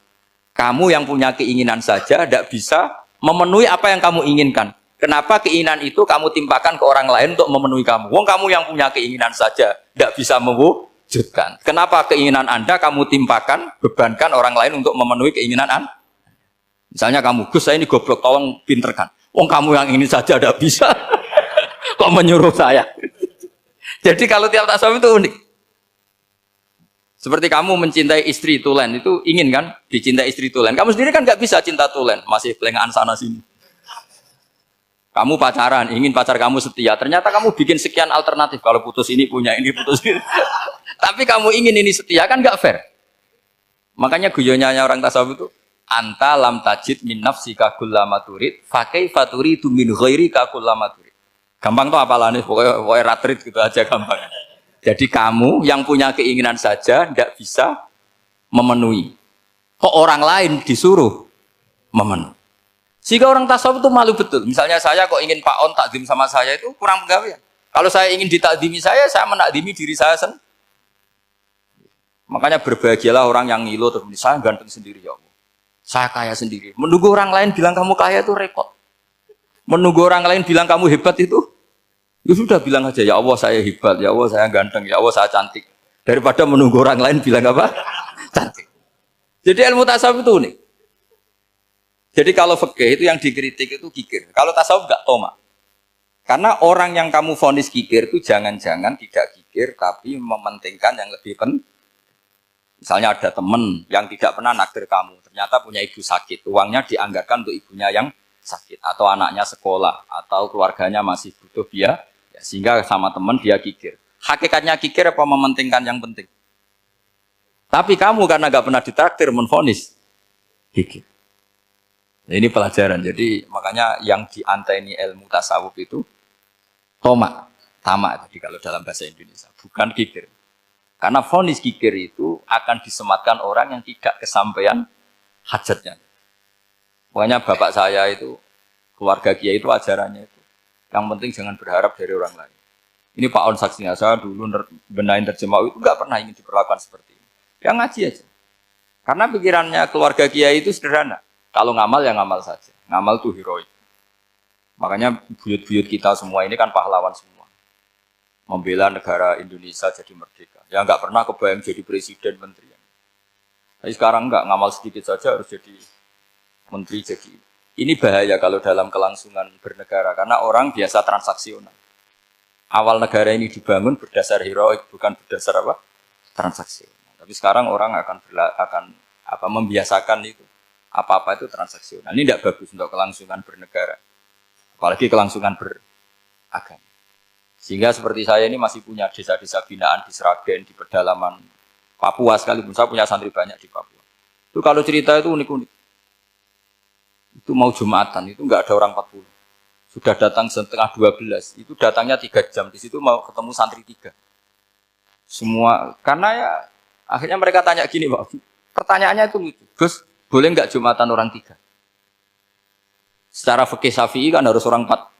Kamu yang punya keinginan saja tidak bisa memenuhi apa yang kamu inginkan. Kenapa keinginan itu kamu timpakan ke orang lain untuk memenuhi kamu? Wong kamu yang punya keinginan saja tidak bisa mewujudkan. Kenapa keinginan Anda kamu timpakan, bebankan orang lain untuk memenuhi keinginan Anda? Misalnya kamu, Gus saya ini goblok, tolong pinterkan. Wong kamu yang ini saja tidak bisa. Kok menyuruh saya? Jadi kalau tiap tasawuf itu unik. Seperti kamu mencintai istri tulen, itu ingin kan dicintai istri tulen. Kamu sendiri kan nggak bisa cinta tulen, masih pelengahan sana sini. Kamu pacaran, ingin pacar kamu setia. Ternyata kamu bikin sekian alternatif. Kalau putus ini punya ini, putus ini. Tapi kamu ingin ini setia, kan nggak fair. Makanya guyonanya orang tasawuf itu, anta lam tajid min nafsika kullama turid, fa kaifa turidu min ghairika kullama turid. Gampang tuh apalane, pokoknya ratrit gitu aja gampang. Jadi kamu yang punya keinginan saja tidak bisa memenuhi. Kok orang lain disuruh memenuhi. Sehingga orang tasawuf itu malu betul. Misalnya saya kok ingin Pak On takdim sama saya itu kurang pegawaian. Kalau saya ingin ditakdimi saya menakdimi diri saya sendiri. Makanya berbahagialah orang yang ngilu terus saya ganteng sendiri ya Allah. Saya kaya sendiri. Menunggu orang lain bilang kamu kaya itu repot. Menunggu orang lain bilang kamu hebat itu, ya sudah bilang aja ya Allah saya hebat, ya Allah saya ganteng, ya Allah saya cantik. Daripada menunggu orang lain bilang apa? Cantik. Jadi ilmu tasawuf itu unik. Jadi kalau fikih itu yang dikritik itu kikir. Kalau tasawuf enggak toma. Karena orang yang kamu vonis kikir itu jangan-jangan tidak kikir tapi mementingkan yang lebih penting. Misalnya ada teman yang tidak pernah naktir kamu, ternyata punya ibu sakit, uangnya dianggarkan untuk ibunya yang sakit, atau anaknya sekolah, atau keluarganya masih butuh biaya, ya, sehingga sama teman dia kikir. Hakikatnya kikir apa mementingkan yang penting? Tapi kamu karena gak pernah ditraktir menvonis kikir. Nah, ini pelajaran. Jadi makanya yang dianteni ilmu tasawuf itu tamak tadi kalau dalam bahasa Indonesia, bukan kikir. Karena vonis kikir itu akan disematkan orang yang tidak kesampaian hajatnya. Pokoknya bapak saya itu, keluarga kiai itu ajarannya itu. Yang penting jangan berharap dari orang lain. Ini Pak On saksinya, saya dulu benahin terjemah itu nggak pernah ingin diperlakukan seperti ini. Yang ngaji aja. Karena pikirannya keluarga kiai itu sederhana. Kalau ngamal ya ngamal saja. Ngamal itu heroik. Makanya buyut-buyut kita semua ini kan pahlawan semua. Membela negara Indonesia jadi merdeka. Ya nggak pernah kebayang jadi presiden, menteri. Tapi sekarang nggak, ngamal sedikit saja harus jadi menteri. Jadi ini bahaya kalau dalam kelangsungan bernegara. Karena orang biasa transaksional. Awal negara ini dibangun berdasar heroik, bukan berdasar apa? Transaksional. Tapi sekarang orang akan membiasakan itu. Apa-apa itu transaksional. Ini tidak bagus untuk kelangsungan bernegara. Apalagi kelangsungan beragama. Sehingga seperti saya ini masih punya desa-desa binaan di Sragen, di pedalaman Papua sekalipun. Saya punya santri banyak di Papua. Itu kalau cerita itu unik-unik. Itu mau Jumatan, itu nggak ada orang 40. Sudah datang setengah 12. Itu datangnya 3 jam. Di situ mau ketemu santri 3. Semua, karena ya akhirnya mereka tanya gini, Pak. Pertanyaannya itu lucu. Gus, boleh nggak Jumatan orang 3? Secara fikih Syafi'i kan harus orang 4.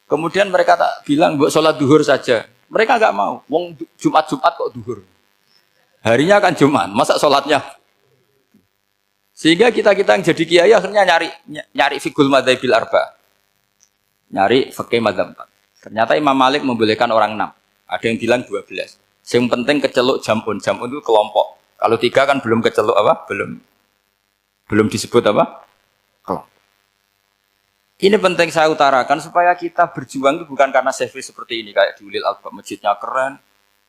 Kemudian mereka tak bilang buat sholat duhur saja. Mereka nggak mau. Wong Jumat kok duhur. Harinya kan Jumat, masa sholatnya? Sehingga kita yang jadi kiai akhirnya nyari fikul madzhabil arba. Nyari fikih madzhab 4. Ternyata Imam Malik membolehkan orang 6. Ada yang bilang 12. Yang penting keceluk jamun. Jamun itu kelompok. Kalau 3 kan belum keceluk apa? Belum disebut apa? Kelompok. Ini penting saya utarakan supaya kita berjuang itu bukan karena CV seperti ini kayak di Ulil Albab, masjidnya keren,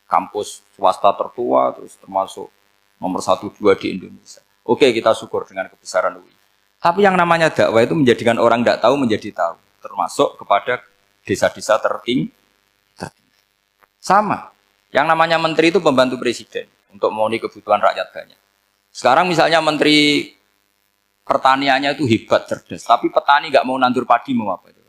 kampus swasta tertua, terus termasuk nomor 1 2 di Indonesia. Oke, kita syukur dengan kebesaran UI. Tapi yang namanya dakwah itu menjadikan orang tidak tahu menjadi tahu, termasuk kepada desa-desa tertinggi. Sama. Yang namanya menteri itu pembantu presiden untuk memenuhi kebutuhan rakyat banyak. Sekarang misalnya menteri pertaniannya itu hebat, cerdas, tapi petani nggak mau nandur padi, mau apa itu?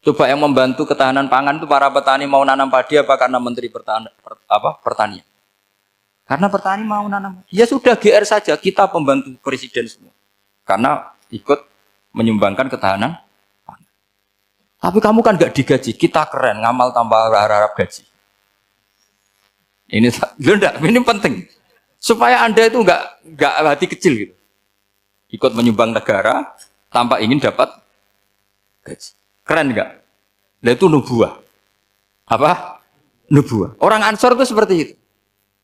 Coba yang membantu ketahanan pangan itu para petani mau nanam padi apa karena menteri pertanian? Karena petani mau nanam. Ya sudah GR saja, kita pembantu presiden semua. Karena ikut menyumbangkan ketahanan pangan. Tapi kamu kan nggak digaji, kita keren, ngamal tambah harap gaji. Ini penting supaya Anda itu nggak hati kecil gitu. Ikut menyumbang negara tanpa ingin dapat gaji. Keren enggak? Nah itu nubuah. Apa? Nubuah. Orang Ansor itu seperti itu.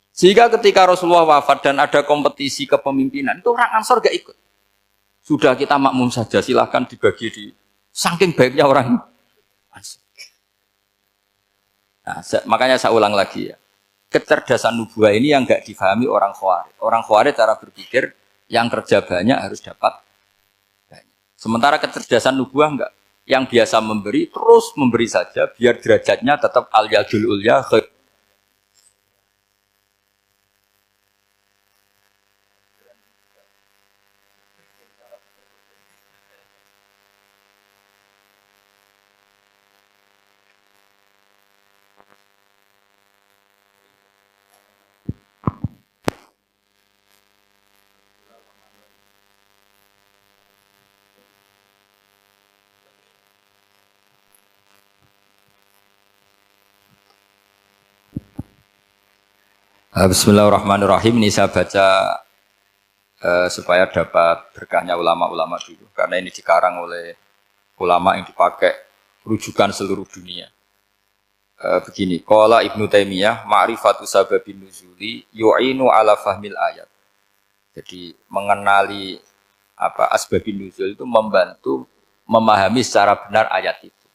Sehingga ketika Rasulullah wafat dan ada kompetisi kepemimpinan, itu orang Ansor gak ikut. Sudah kita makmum saja, silahkan dibagi di saking baiknya orang Ansor. Nah, makanya saya ulang lagi ya. Kecerdasan nubuah ini yang gak difahami orang Khawarij. Orang Khawarij cara berpikir yang kerja banyak harus dapat banyak. Sementara kecerdasan nubuah enggak. Yang biasa memberi, terus memberi saja, biar derajatnya tetap al-yadul ulya. Bismillahirrahmanirrahim. Ini saya baca supaya dapat berkahnya ulama-ulama dulu. Karena ini dikarang oleh ulama yang dipakai rujukan seluruh dunia. Begini, qala Ibnu Taimiyah, ma'rifatu sababin nuzuli yu'inu ala fahmil ayat. Jadi mengenali asbabin nuzul itu membantu memahami secara benar ayat itu.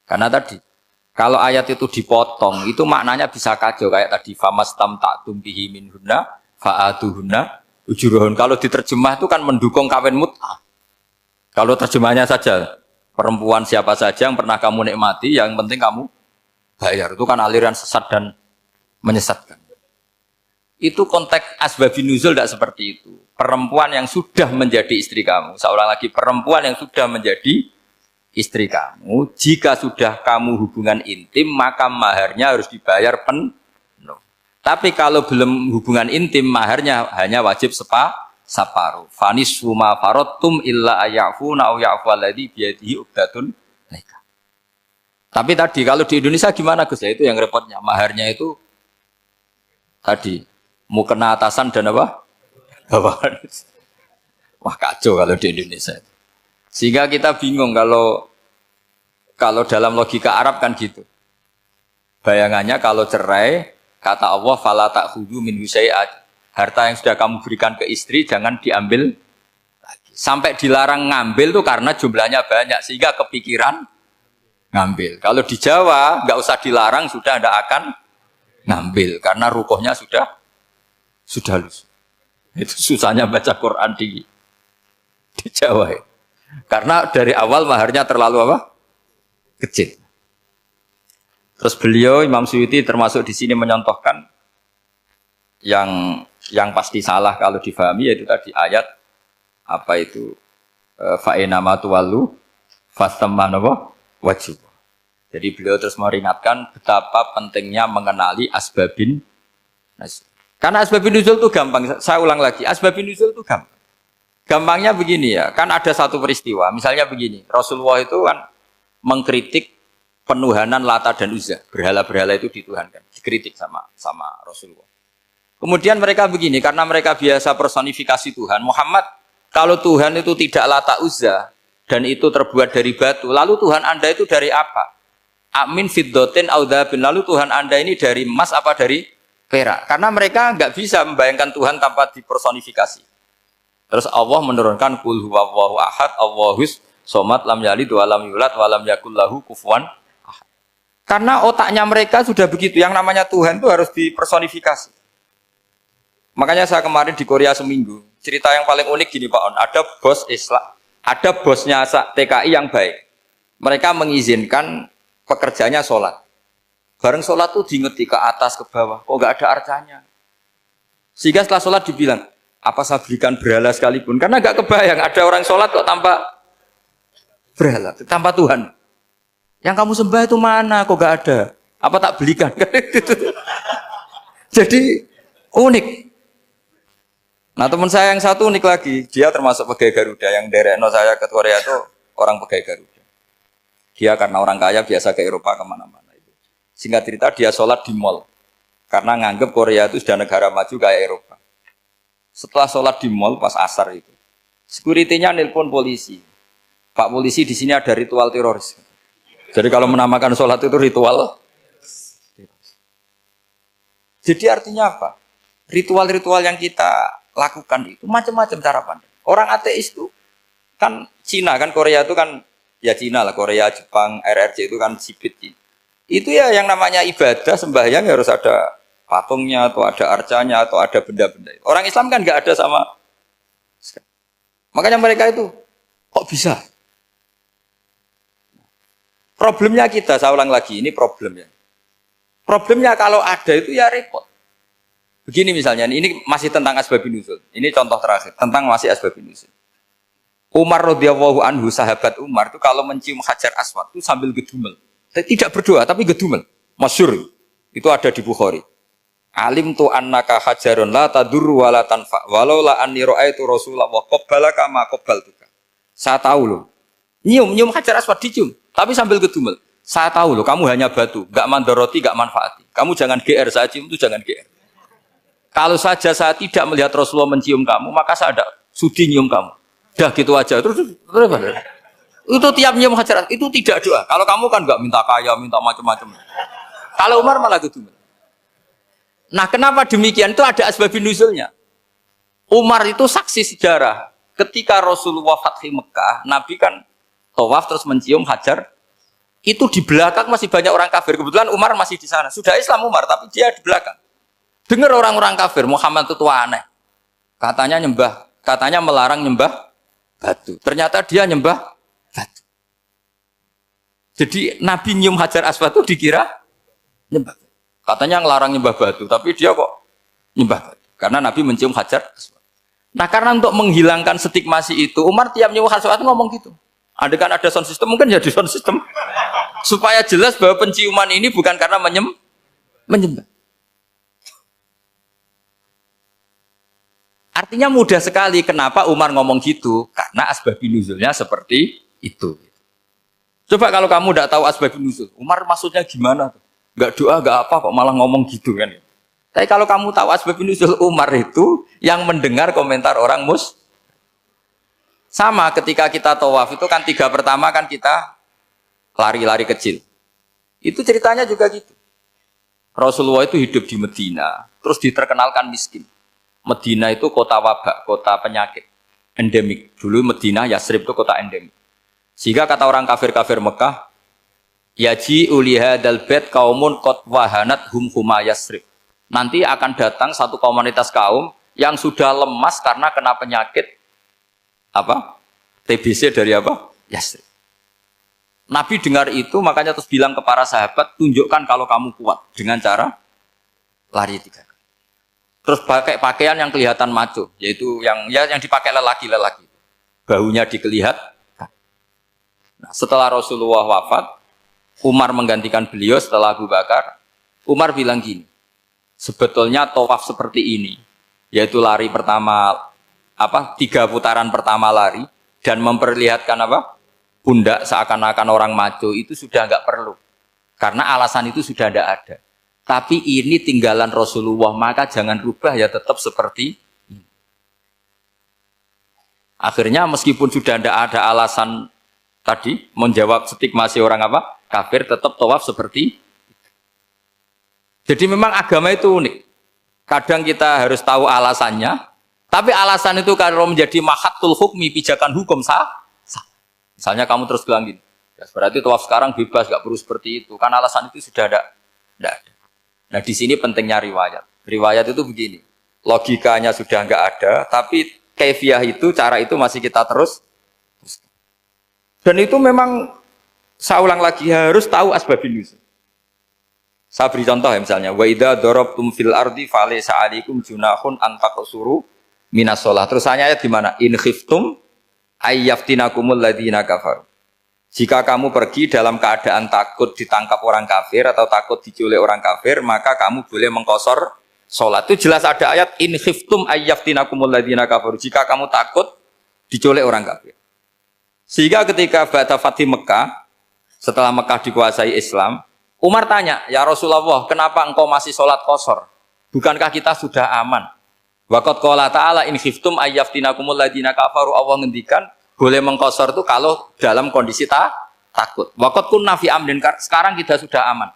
Karena tadi kalau ayat itu dipotong, itu maknanya bisa kacau kayak tadi famastam ta'tum bihi minhunna fa'atuhunna ujurahun. Kalau diterjemah itu kan mendukung kawin mut'ah. Kalau terjemahnya saja perempuan siapa saja yang pernah kamu nikmati, yang penting kamu bayar. Itu kan aliran sesat dan menyesatkan. Itu konteks asbabun nuzul tidak seperti itu. Perempuan yang sudah menjadi istri kamu, seorang lagi perempuan yang sudah menjadi istri kamu, jika sudah kamu hubungan intim, maka maharnya harus dibayar penuh. Tapi kalau belum hubungan intim, maharnya hanya wajib separuh. Fanis suma farotum illa ayafuna au yafu alladhi biyadihi uqdatun nikah. Tapi tadi kalau di Indonesia gimana Gus? Itu yang repotnya. Maharnya itu tadi mukena atasan dan apa? Bawahan. Wah kacau kalau di Indonesia. Sehingga kita bingung kalau dalam logika Arab kan gitu. Bayangannya kalau cerai, kata Allah fala ta'khudhu minhu syai'an. Harta yang sudah kamu berikan ke istri jangan diambil lagi. Sampai dilarang ngambil tuh karena jumlahnya banyak sehingga kepikiran ngambil. Kalau di Jawa enggak usah dilarang sudah tidak akan ngambil karena rukuhnya sudah lusuh. Itu susahnya baca Quran di Jawa ya. Karena dari awal maharnya terlalu apa? Kecil. Terus beliau Imam Suyuti termasuk di sini menyontohkan yang pasti salah kalau difahami yaitu tadi ayat apa itu fa inama tuwallu fasamman wajib. Jadi beliau terus meringatkan betapa pentingnya mengenali asbabin nuzul. Karena asbabin nuzul itu gampang. Saya ulang lagi, asbabin nuzul itu gampang. Gampangnya begini ya, kan ada satu peristiwa, misalnya begini, Rasulullah itu kan mengkritik penuhanan Lata dan Uzza, berhala-berhala itu dituhankan, dikritik sama Rasulullah. Kemudian mereka begini, karena mereka biasa personifikasi Tuhan, Muhammad, kalau Tuhan itu tidak Lata Uzza, dan itu terbuat dari batu, lalu Tuhan Anda itu dari apa? Amin fiddotin audabin, lalu Tuhan Anda ini dari emas apa dari perak? Karena mereka nggak bisa membayangkan Tuhan tanpa dipersonifikasi. Terus Allah menurunkan qul huwallahu ahad, Allahus Somad lam yalid wa lam yulad wa lam yakul lahu kufuwan ahad. Karena otaknya mereka sudah begitu. Yang namanya Tuhan itu harus dipersonifikasi. Makanya saya kemarin di Korea seminggu. Cerita yang paling unik gini Pak On. Ada bos Islam, ada bosnya TKI yang baik. Mereka mengizinkan pekerjanya sholat. Bareng sholat tuh diingeti ke atas ke bawah. Kok nggak ada arcanya? Sehingga setelah sholat dibilang, apa saya berikan berhala sekalipun? Karena nggak kebayang ada orang sholat kok tanpa berhala, tanpa Tuhan. Yang kamu sembah itu mana? Kok nggak ada? Apa tak belikan? Jadi unik. Nah teman saya yang satu unik lagi. Dia termasuk pegawai Garuda. Yang derekno saya ke Korea itu orang pegawai Garuda. Dia karena orang kaya biasa ke Eropa kemana-mana. Singkat cerita dia sholat di mall. Karena nganggep Korea itu sudah negara maju kayak Eropa. Setelah sholat di mall pas asar itu, security-nya nelpon polisi. Pak polisi di sini ada ritual teroris. Jadi kalau menamakan sholat itu ritual. Jadi artinya apa? Ritual-ritual yang kita lakukan itu macam-macam cara pandang. Orang ateis itu kan Cina kan Korea itu kan ya Cina lah, Korea, Jepang, RRC itu kan sipit. Itu ya yang namanya ibadah sembahyang harus ada patungnya atau ada arcanya atau ada benda-benda. Orang Islam kan nggak ada sama. Makanya mereka itu kok bisa? Problemnya kita, saya ulang lagi, ini problemnya. Problemnya kalau ada itu ya repot. Begini misalnya, ini masih tentang asbabun nuzul. Ini contoh terakhir, tentang masih asbabun nuzul. Umar radhiyallahu anhu, sahabat Umar itu kalau mencium Hajar Aswad itu sambil gedumel. Tidak berdoa, tapi gedumel. Masyhur. Itu ada di Bukhari. Alim tu annaka hajarun la tadur wa la tanfa. Walau la anni ra'aitu Rasulullah wa qabbalaka ma qabbaltuka. Saya tahu loh. Nyium Hajar Aswad dicium, tapi sambil gedumel. Saya tahu loh, kamu hanya batu, enggak mandoroti, enggak manfaati. Kamu jangan GR, saya cium itu jangan GR. Kalau saja saya tidak melihat Rasulullah mencium kamu, maka saya ada sudi nyium kamu. Dah gitu aja. Terus itu tiap nyium Hajar itu tidak doa. Kalau kamu kan enggak minta kaya, minta macam-macam. Kalau Umar malah gitu. Nah, kenapa demikian? Itu ada asbabun nuzulnya. Umar itu saksi sejarah. Ketika Rasulullah Fathi Mekah, Nabi kan tawaf terus mencium Hajar. Itu di belakang masih banyak orang kafir. Kebetulan Umar masih di sana. Sudah Islam Umar, tapi dia di belakang. Dengar orang-orang kafir, Muhammad itu aneh. Katanya melarang nyembah batu. Ternyata dia nyembah batu. Jadi Nabi nyium Hajar Aswad itu dikira nyembah. Katanya ngelarang nyembah batu, tapi dia kok nyembah batu. Karena Nabi mencium Hajar Aswad. Nah karena untuk menghilangkan stigmasi itu, Umar tiap nyium Hajar Aswad itu ngomong gitu. Ada kan ada sound system, mungkin jadi sound system. Supaya jelas bahwa penciuman ini bukan karena menyembah. Artinya mudah sekali kenapa Umar ngomong gitu. Karena asbabun nuzulnya seperti itu. Coba kalau kamu tidak tahu asbabun nuzul, Umar maksudnya gimana? Gak doa, gak apa kok malah ngomong gitu kan. Tapi kalau kamu tahu asbabun nuzul Umar itu yang mendengar komentar orang sama ketika kita tawaf itu kan 3 pertama kan kita lari-lari kecil. Itu ceritanya juga gitu. Rasulullah itu hidup di Medina, terus diterkenalkan miskin. Medina itu kota wabak, kota penyakit, endemik. Dulu Medina, Yasrib itu kota endemik. Sehingga kata orang kafir-kafir Mekah, yaji uliha dalbet kaumun kot wahanat huma Yasrib. Nanti akan datang satu komunitas kaum yang sudah lemas karena kena penyakit TBC dari Yasrib. Nabi dengar itu, makanya terus bilang ke para sahabat, tunjukkan kalau kamu kuat dengan cara lari 3 kali. Terus pakai pakaian yang kelihatan maco, yaitu yang dipakai lelaki-lelaki. Bahunya dikelihatan. Nah, setelah Rasulullah wafat, Umar menggantikan beliau setelah Abu Bakar. Umar bilang gini, sebetulnya tawaf seperti ini, yaitu lari pertama, 3 putaran pertama lari, dan memperlihatkan pundak seakan-akan orang maco, itu sudah enggak perlu. Karena alasan itu sudah tidak ada. Tapi ini tinggalan Rasulullah, maka jangan rubah ya tetap seperti ini. Akhirnya meskipun sudah tidak ada alasan tadi, menjawab stigmasi orang kafir, tetap tawaf seperti itu. Jadi memang agama itu unik. Kadang kita harus tahu alasannya, tapi alasan itu kalau menjadi mahatul hukmi, pijakan hukum sah. Misalnya kamu terus bilang gini, ya berarti tawaf sekarang bebas, nggak perlu seperti itu. Karena alasan itu sudah ada. Tidak ada. Nah di sini pentingnya riwayat. Riwayat itu begini, logikanya sudah nggak ada, tapi kaifiah itu, cara itu masih kita terus. Dan itu memang, saya ulang lagi, harus tahu asbabun nuzul. Saya beri contoh ya misalnya, wa idza darabtum fil ardi falaysa 'alaikum junahun an taqsuru minas shalah. Terus ayat di mana? In khiftum ayyaftinakumul ladzina kafaru. Jika kamu pergi dalam keadaan takut ditangkap orang kafir atau takut diculik orang kafir, maka kamu boleh mengqasar salat. Itu jelas ada ayat in khiftum ayyaftinakumul ladzina kafaru. Jika kamu takut diculik orang kafir. Sehingga ketika ba'da Fathi Mekah, setelah Mekah dikuasai Islam, Umar tanya, ya Rasulullah, kenapa engkau masih sholat qasar? Bukankah kita sudah aman? Waqad qala ta'ala in khiftum ayyaftinakumul ladzina kafaru. Allah ngendikan boleh mengqasar itu kalau dalam kondisi takut. Waqad kunna fi amrin, sekarang kita sudah aman.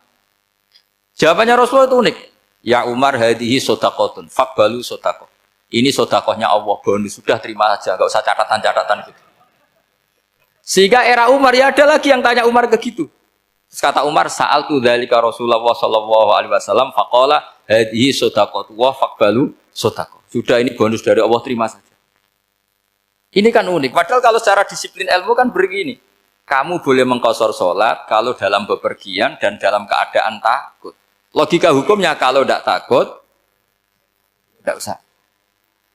Jawabannya Rasulullah itu unik. Ya Umar, hadihi shadaqatun faqbalu shadaqah. Ini sedekahnya Allah, bonus, sudah terima saja, enggak usah catatan-catatan gitu. Sehingga era Umar ya ada lagi yang tanya Umar ke gitu. Terus kata Umar, sa'altu dzalika Rasulullah sallallahu alaihi wasallam faqala hadhihi shadaqatu wa faqbalu shadaqah. Sudah ini bonus dari Allah, terima saja. Ini kan unik. Padahal kalau secara disiplin ilmu kan begini. Kamu boleh mengqasar salat kalau dalam bepergian dan dalam keadaan takut. Logika hukumnya kalau tidak takut tidak usah.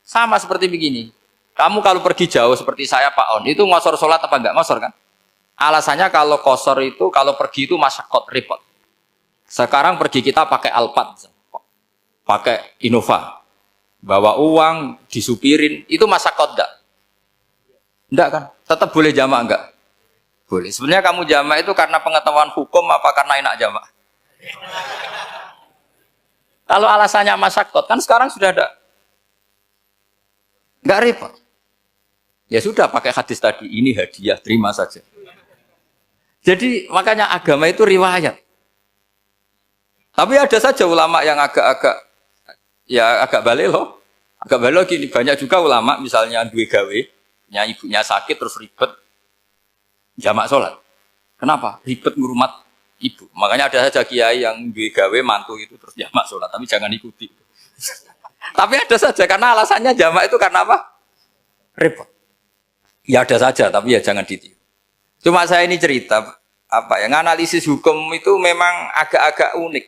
Sama seperti begini. Kamu kalau pergi jauh seperti saya Pak On, itu ngosor sholat apa enggak ngosor kan? Alasannya kalau kosor itu, kalau pergi itu masyakot, repot. Sekarang pergi kita pakai Alphard, pakai Innova, bawa uang, disupirin, itu masyakot enggak? Enggak kan? Tetap boleh jamak enggak? Boleh. Sebenarnya kamu jamak itu karena pengetahuan hukum apa karena enak jamak? Kalau alasannya masyakot, kan sekarang sudah ada. Enggak repot. Ya sudah pakai hadis tadi, ini hadiah, terima saja. Jadi makanya agama itu riwayat. Tapi ada saja ulama yang agak balik loh. Agak balik loh gini, banyak juga ulama misalnya duwe gawe, ibunya sakit terus ribet jamak sholat. Kenapa? Ribet ngurumat ibu. Makanya ada saja kiai yang duwe gawe mantu itu terus jamak sholat, tapi jangan ikuti. Tapi ada saja karena alasannya jamak itu karena apa? Repot. Ya ada saja, tapi ya jangan ditiru. Cuma saya ini cerita, analisis hukum itu memang agak-agak unik.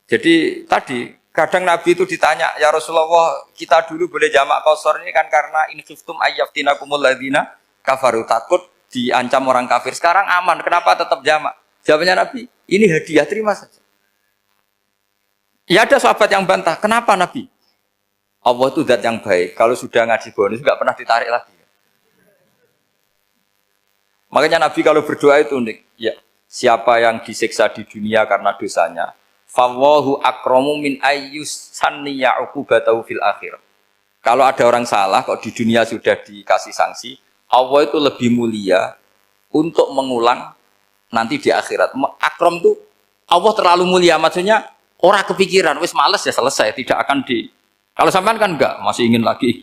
Jadi tadi, kadang Nabi itu ditanya, ya Rasulullah, kita dulu boleh jamak qasar ini kan karena in khiftum ayyaftinakumul ladzina kafaru, takut diancam orang kafir. Sekarang aman, kenapa tetap jamak? Jawabannya Nabi, ini hadiah, terima saja. Ya ada sahabat yang bantah, kenapa Nabi? Allah itu zat yang baik, kalau sudah ngaji bonus nggak pernah ditarik lagi. Makanya Nabi kalau berdoa itu unik. Ya, siapa yang disiksa di dunia karena dosanya, fawahu akramu min ayyus sanniya uqubatahu fil akhirah. Kalau ada orang salah kok di dunia sudah dikasih sanksi, Allah itu lebih mulia untuk mengulang nanti di akhirat. Akram itu Allah terlalu mulia, maksudnya orang kepikiran, wis males ya selesai, tidak akan di. Kalau sampean kan enggak, masih ingin lagi.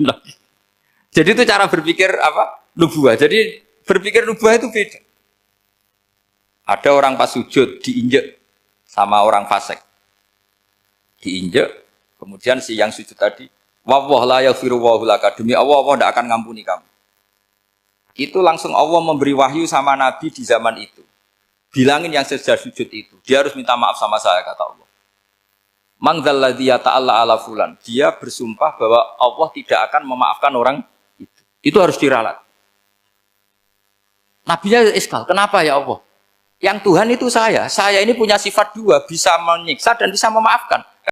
Jadi itu cara berpikir nubuah. Jadi berpikir nubuah itu beda. Ada orang pas sujud diinjek sama orang fasik. Diinjek, kemudian si yang sujud tadi, wallah la yaghfiru wallahu laka, demi Allah tidak akan ngampuni kamu. Itu langsung Allah memberi wahyu sama Nabi di zaman itu. Bilangin yang sedang sujud itu, dia harus minta maaf sama saya, kata Allah. Mangdzalladzi yata'alla ala fulan. Dia bersumpah bahwa Allah tidak akan memaafkan orang itu. Itu harus diralat. Nabinya iskal, kenapa ya Allah? Yang Tuhan itu saya ini punya sifat dua, bisa menyiksa dan bisa memaafkan.